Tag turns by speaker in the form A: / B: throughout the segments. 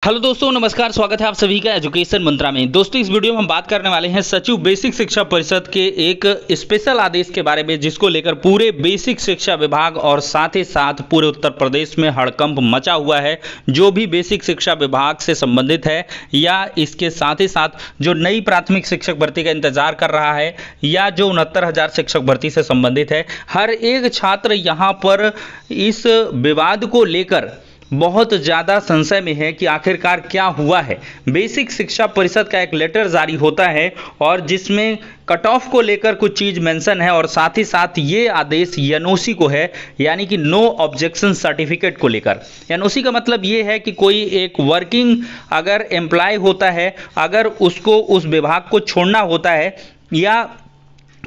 A: Hello दोस्तों, नमस्कार। स्वागत है आप सभी का एजुकेशन मंत्रा में। दोस्तों, इस वीडियो में हम बात करने वाले हैं सचिव बेसिक शिक्षा परिषद के एक स्पेशल आदेश के बारे में, जिसको लेकर पूरे बेसिक शिक्षा विभाग और साथ ही साथ पूरे उत्तर प्रदेश में हड़कंप मचा हुआ है। जो भी बेसिक शिक्षा विभाग से संबंधित है या इसके साथ ही साथ जो नई प्राथमिक शिक्षक भर्ती का इंतजार कर रहा है या जो 69,000 शिक्षक भर्ती से संबंधित है, हर एक छात्र यहाँ पर इस विवाद को लेकर बहुत ज़्यादा संशय में है कि आखिरकार क्या हुआ है। बेसिक शिक्षा परिषद का एक लेटर जारी होता है और जिसमें कट ऑफ को लेकर कुछ चीज़ मेंशन है और साथ ही साथ ये आदेश एनओसी को है, यानी कि नो ऑब्जेक्शन सर्टिफिकेट को लेकर। एनओसी का मतलब ये है कि कोई एक वर्किंग अगर एम्प्लॉय होता है, अगर उसको उस विभाग को छोड़ना होता है या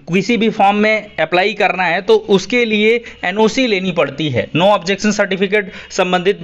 A: किसी भी फॉर्म में अप्लाई करना है तो उसके लिए एनओसी लेनी पड़ती है। नो ऑब्जेक्शन सर्टिफिकेट संबंधित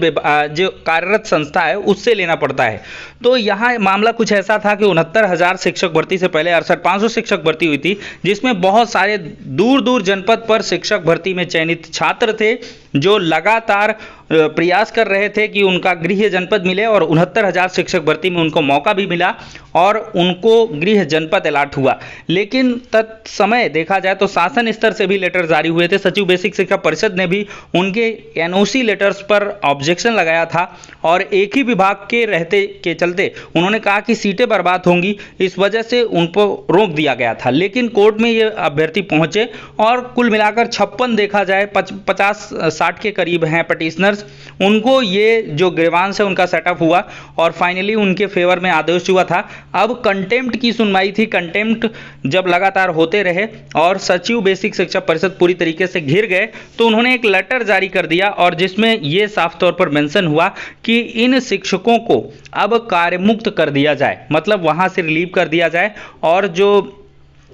A: जो कार्यरत संस्था है उससे लेना पड़ता है। तो यहाँ मामला कुछ ऐसा था कि 69,000 शिक्षक भर्ती से पहले 68,500 शिक्षक भर्ती हुई थी, जिसमें बहुत सारे दूर दूर जनपद पर शिक्षक भर्ती में चयनित छात्र थे जो लगातार प्रयास कर रहे थे कि उनका गृह जनपद मिले और 69,000 शिक्षक भर्ती में उनको मौका भी मिला और उनको गृह जनपद अलॉट हुआ। लेकिन तत्समय देखा जाए तो शासन स्तर से भी लेटर जारी हुए थे। सचिव बेसिक शिक्षा परिषद ने भी उनके एनओसी लेटर्स पर ऑब्जेक्शन लगाया था और एक ही विभाग के रहते के चलते उन्होंने कहा कि सीटें बर्बाद होंगी, इस वजह से उनको रोक दिया गया था। लेकिन कोर्ट में ये अभ्यर्थी पहुंचे और कुल मिलाकर 56 देखा जाए 50-60 के करीब हैं पटिशनर्स, उनको ये जो ग्रीवांस है उनका सेटअप हुआ और फाइनली उनके फेवर में आदेश हुआ था। अब कंटेम्प्ट की सुनवाई थी। कंटेम्प्ट जब लगातार होते रहे और सचिव बेसिक शिक्षा परिषद पूरी तरीके से घिर गए तो उन्होंने एक लेटर जारी कर दिया और जिसमें ये साफ तौर पर मेंशन हुआ कि इन शिक्षकों को अब कार्यमुक्त कर दिया जाए, मतलब वहां से रिलीव कर दिया जाए और जो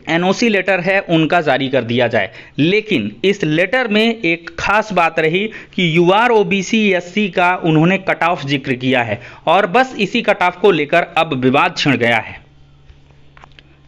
A: एनओसी लेटर है उनका जारी कर दिया जाए। लेकिन इस लेटर में एक खास बात रही कि यूआर ओबीसी एससी का उन्होंने कट ऑफ जिक्र किया है और बस इसी कट ऑफ को लेकर अब विवाद छिड़ गया है।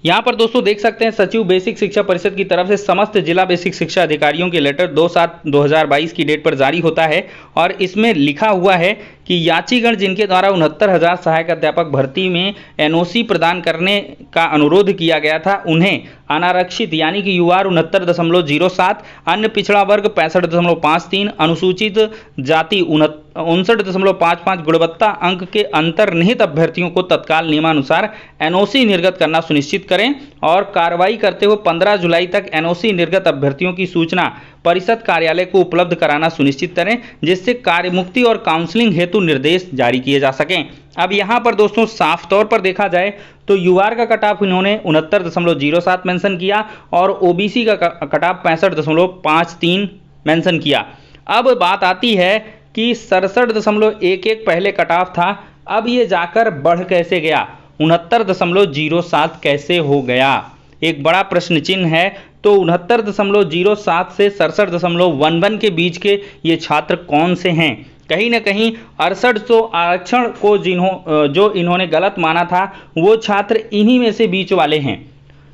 A: यहाँ पर दोस्तों देख सकते हैं सचिव बेसिक शिक्षा परिषद की तरफ से समस्त जिला बेसिक शिक्षा अधिकारियों के लेटर 2/7/2022 की डेट पर जारी होता है और इसमें लिखा हुआ है कि याचीगण जिनके द्वारा 69,000 सहायक अध्यापक भर्ती में एनओसी प्रदान करने का अनुरोध किया गया था, उन्हें अनारक्षित यानी कि यूआर 69.07, अन्य पिछड़ा वर्ग 65.53, अनुसूचित जाति 59.55 गुणवत्ता अंक के अंतर्निहित अभ्यर्थियों को तत्काल नियमानुसार एनओसी निर्गत करना सुनिश्चित करें और कार्रवाई करते हुए 15 जुलाई तक एनओसी निर्गत अभ्यर्थियों की सूचना परिषद कार्यालय को उपलब्ध कराना सुनिश्चित करें, जिससे कार्यमुक्ति और काउंसलिंग हेतु निर्देश जारी किए जा सकें। अब यहाँ पर दोस्तों साफ तौर पर देखा जाए तो यूआर का कट ऑफ इन्होंने 69.07 मेंशन किया और ओबीसी का कट ऑफ 65.53 मेंशन किया। अब बात आती है कि 67.11 पहले कट ऑफ था, अब ये जाकर बढ़ कैसे गया, 69.07 कैसे हो गया, एक बड़ा प्रश्न चिन्ह है। तो 69.07 से 67.11 के बीच के ये छात्र कौन से हैं? कहीं ना कहीं 6800 आरक्षण को जो इन्होंने गलत माना था वो छात्र इन्हीं में से बीच वाले हैं।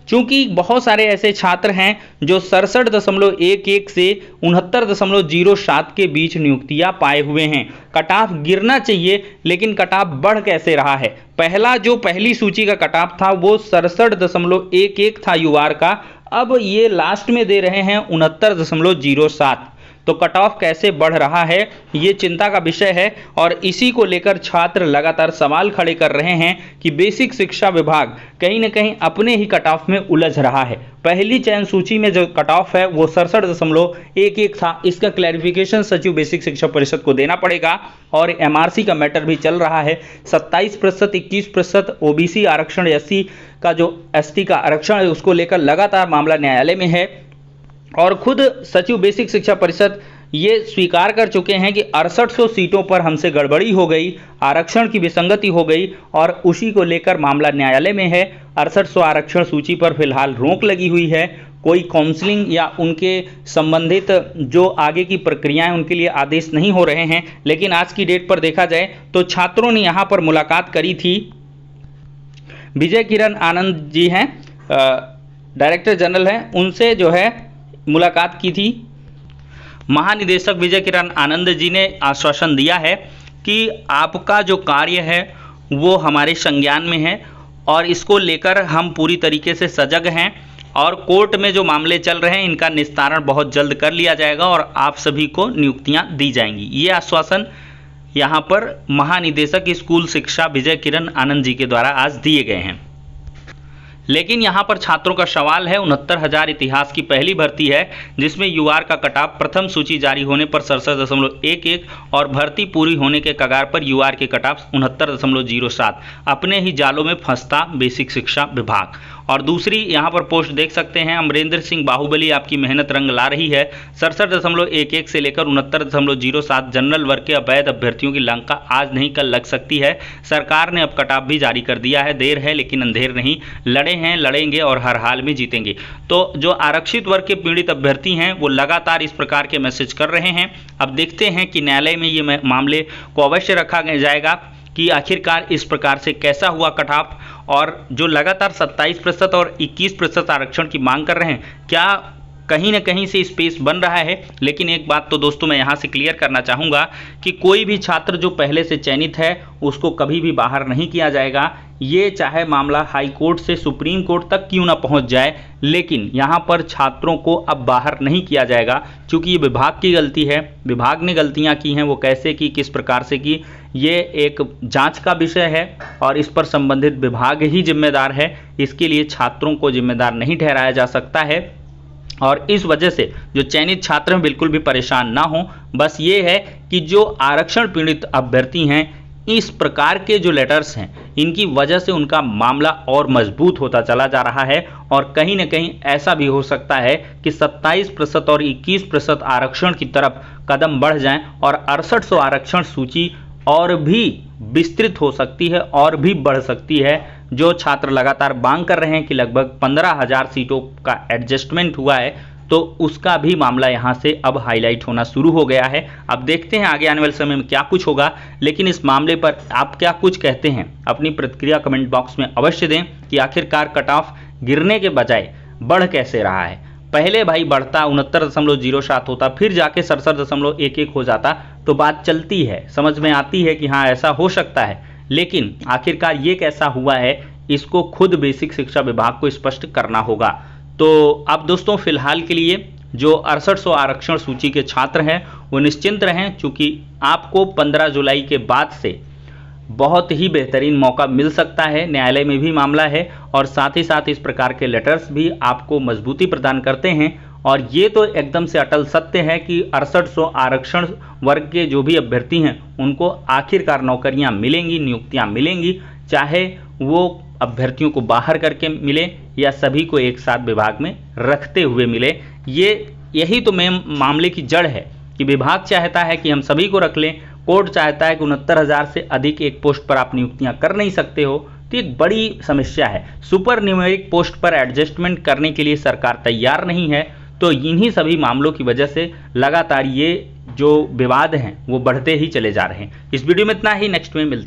A: चूंकि बहुत सारे ऐसे छात्र हैं जो 67.11 से 69.07 के बीच नियुक्तियां पाए हुए हैं। कट ऑफ गिरना चाहिए, लेकिन कट ऑफ बढ़ कैसे रहा है? पहली सूची का कट ऑफ था वो 67.11 था यूआर का, अब ये लास्ट में दे रहे हैं 69.07। तो कट ऑफ कैसे बढ़ रहा है, ये चिंता का विषय है और इसी को लेकर छात्र लगातार सवाल खड़े कर रहे हैं कि बेसिक शिक्षा विभाग कहीं ना कहीं अपने ही कट ऑफ में उलझ रहा है। पहली चयन सूची में जो कट ऑफ है वो 67.11 था। इसका क्लैरिफिकेशन सचिव बेसिक शिक्षा परिषद को देना पड़ेगा और एमआरसी का मैटर भी चल रहा है। 27%, 21% ओबीसी आरक्षण, एससी का जो एसटी का आरक्षण है उसको लेकर लगातार मामला न्यायालय में है और खुद सचिव बेसिक शिक्षा परिषद ये स्वीकार कर चुके हैं कि 6800 सीटों पर हमसे गड़बड़ी हो गई, आरक्षण की विसंगति हो गई और उसी को लेकर मामला न्यायालय में है। 6800 आरक्षण सूची पर फिलहाल रोक लगी हुई है। कोई काउंसलिंग या उनके संबंधित जो आगे की प्रक्रियाएं उनके लिए आदेश नहीं हो रहे हैं। लेकिन आज की डेट पर देखा जाए तो छात्रों ने यहाँ पर मुलाकात करी थी। विजय किरण आनंद जी हैं, डायरेक्टर जनरल हैं, उनसे जो है मुलाकात की थी। महानिदेशक विजय किरण आनंद जी ने आश्वासन दिया है कि आपका जो कार्य है वो हमारे संज्ञान में है और इसको लेकर हम पूरी तरीके से सजग हैं और कोर्ट में जो मामले चल रहे हैं इनका निस्तारण बहुत जल्द कर लिया जाएगा और आप सभी को नियुक्तियां दी जाएंगी। ये आश्वासन यहाँ पर महानिदेशक स्कूल शिक्षा विजय किरण आनंद जी के द्वारा आज दिए गए हैं। लेकिन यहाँ पर छात्रों का सवाल है, 69,000 इतिहास की पहली भर्ती है जिसमें यूआर का कटऑफ प्रथम सूची जारी होने पर 67.11 और भर्ती पूरी होने के कगार पर यूआर के कटऑफ 69.07। अपने ही जालों में फंसता बेसिक शिक्षा विभाग। और दूसरी यहाँ पर पोस्ट देख सकते हैं, अमरेंद्र सिंह बाहुबली आपकी मेहनत रंग ला रही है। 67.11 से लेकर 69.07 जनरल वर्ग के अवैध अभ्यर्थियों की लंका आज नहीं कल लग सकती है। सरकार ने अब कटऑफ भी जारी कर दिया है। देर है लेकिन अंधेर नहीं, लड़े हैं लड़ेंगे और हर हाल में जीतेंगे। तो जो आरक्षित वर्ग के पीड़ित अभ्यर्थी हैं वो लगातार इस प्रकार के मैसेज कर रहे हैं। अब देखते हैं कि न्यायालय में ये मामले को अवश्य रखा जाएगा कि आखिरकार इस प्रकार से कैसा हुआ कटऑफ। और जो लगातार 27% और 21% आरक्षण की मांग कर रहे हैं, क्या कहीं ना कहीं से स्पेस बन रहा है। लेकिन एक बात तो दोस्तों मैं यहाँ से क्लियर करना चाहूँगा कि कोई भी छात्र जो पहले से चयनित है उसको कभी भी बाहर नहीं किया जाएगा। ये चाहे मामला हाई कोर्ट से सुप्रीम कोर्ट तक क्यों ना पहुँच जाए, लेकिन यहाँ पर छात्रों को अब बाहर नहीं किया जाएगा क्योंकि ये विभाग की गलती है। विभाग ने गलतियाँ की हैं, वो कैसे की, किस प्रकार से की, ये एक जांच का विषय है और इस पर संबंधित विभाग ही जिम्मेदार है। इसके लिए छात्रों को जिम्मेदार नहीं ठहराया जा सकता है। और इस वजह से जो चयनित छात्र हैं बिल्कुल भी परेशान ना हो। बस ये है कि जो आरक्षण पीड़ित अभ्यर्थी हैं, इस प्रकार के जो लेटर्स हैं इनकी वजह से उनका मामला और मजबूत होता चला जा रहा है। और कहीं ना कहीं ऐसा भी हो सकता है कि 27% और 21% आरक्षण की तरफ कदम बढ़ जाएं और 6800 आरक्षण सूची और भी विस्तृत हो सकती है और भी बढ़ सकती है। जो छात्र लगातार मांग कर रहे हैं कि लगभग 15,000 सीटों का एडजस्टमेंट हुआ है, तो उसका भी मामला यहाँ से अब हाईलाइट होना शुरू हो गया है। अब देखते हैं आगे आने वाले समय में क्या कुछ होगा। लेकिन इस मामले पर आप क्या कुछ कहते हैं, अपनी प्रतिक्रिया कमेंट बॉक्स में अवश्य दें कि आखिरकार कट ऑफ गिरने के बजाय बढ़ कैसे रहा है। पहले भाई बढ़ता 69.07 होता, फिर जाके 67.11 हो जाता तो बात चलती है, समझ में आती है कि हाँ ऐसा हो सकता है। लेकिन आखिरकार ये कैसा हुआ है, इसको खुद बेसिक शिक्षा विभाग को स्पष्ट करना होगा। तो अब दोस्तों फिलहाल के लिए जो 6800 आरक्षण सूची के छात्र हैं वो निश्चिंत रहें, क्योंकि आपको 15 जुलाई के बाद से बहुत ही बेहतरीन मौका मिल सकता है। न्यायालय में भी मामला है और साथ ही साथ इस प्रकार के लेटर्स भी आपको मजबूती प्रदान करते हैं। और ये तो एकदम से अटल सत्य है कि 6800 आरक्षण वर्ग के जो भी अभ्यर्थी हैं उनको आखिरकार नौकरियां मिलेंगी, नियुक्तियां मिलेंगी, चाहे वो अभ्यर्थियों को बाहर करके मिले या सभी को एक साथ विभाग में रखते हुए मिले। यही तो मेन मामले की जड़ है कि विभाग चाहता है कि हम सभी को रख लें, कोर्ट चाहता है कि 69,000 से अधिक एक पोस्ट पर आप नियुक्तियां कर नहीं सकते हो। तो एक बड़ी समस्या है। सुपर न्यूमेरिक पोस्ट पर एडजस्टमेंट करने के लिए सरकार तैयार नहीं है। तो इन्हीं सभी मामलों की वजह से लगातार ये जो विवाद हैं वो बढ़ते ही चले जा रहे हैं। इस वीडियो में इतना ही, नेक्स्ट में मिलते हैं।